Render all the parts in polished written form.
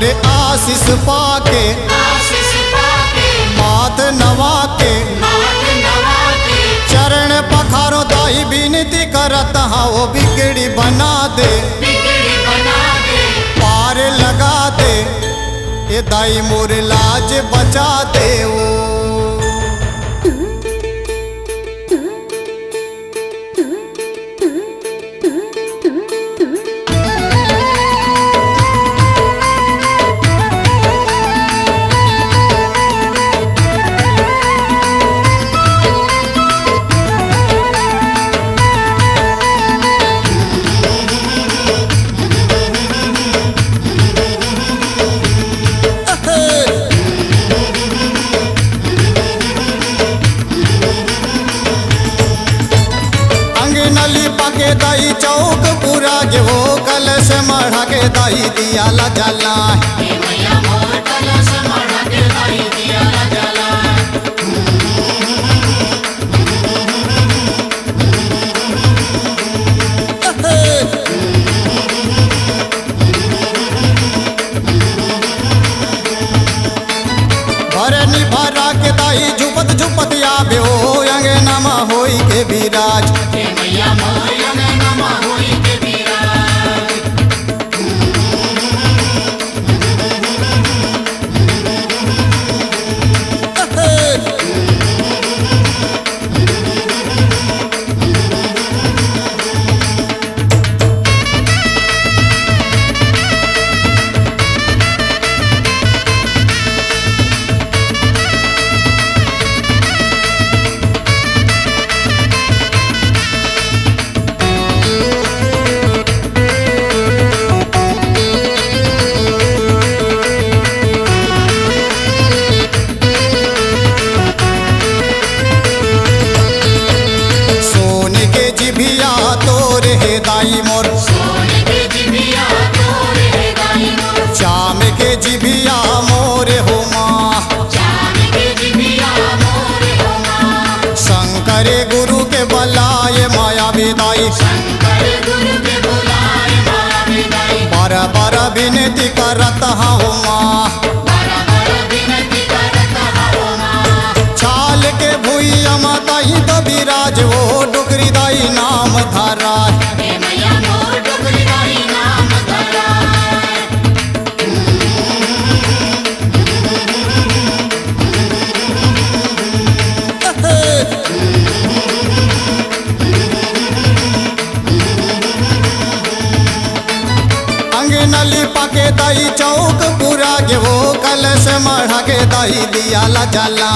मोरे आशीष पाके माथ नवा के चरण पखारो दाई विनती करत हाओ बिगड़ी बना दे पार लगा दे ये दाई मोरे लाज बचा दे ओ के दाई चौक पूरा के वो कलश मढ़ा के दाई दिया ला जला भरनी भरा के दाई झुपत झुपत आवे हो अंगना मा होई के विराज दाई मोर चाम के जिभिया मोरे हो माँ शंकर गुरु के बलाए माया विदाई बार बार विनती करत हूँ माँ छाल के भूइया माताई तो विराज वो डुगरी दाई नाम धारा नली पाके दाई चौक पूरा के वो कलश मढ़ा के दाई दिया ला जला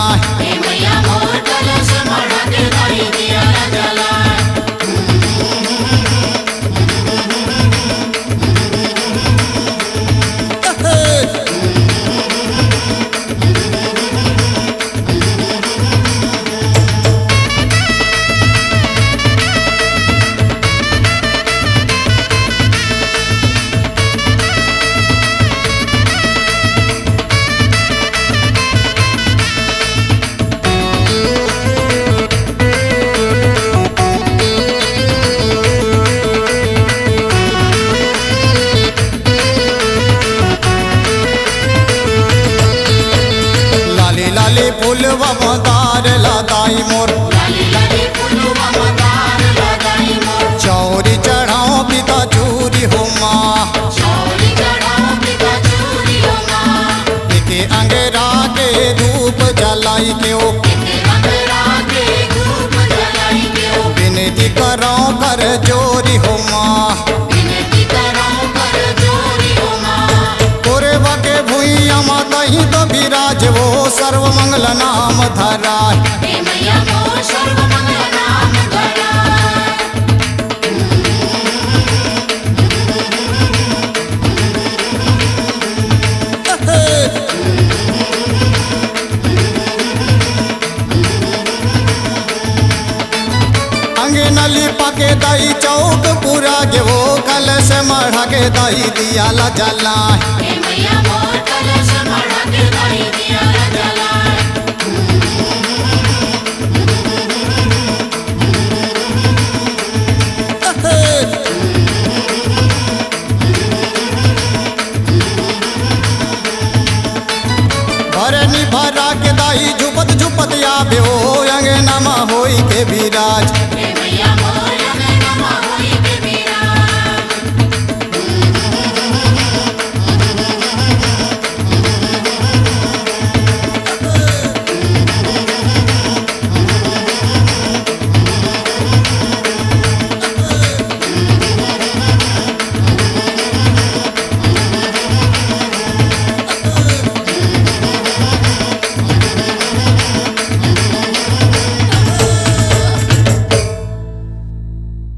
फूलवा मदार लादाई मोर चौरी चढ़ाओ पिता चूरी हो माँ के अंगेरा के धूप जलाई के ओ विनती करो कर जोरी हो माँ भूइया माता ही तो विराज वो सर्व मंगल नाम धरा अंगनली पाके दाई चौक पूरा के वो कलश मढ़ा के दाई दिया ला जला भरा के दाई झुपत झुपत आवे हो अंगना में होई के विराज।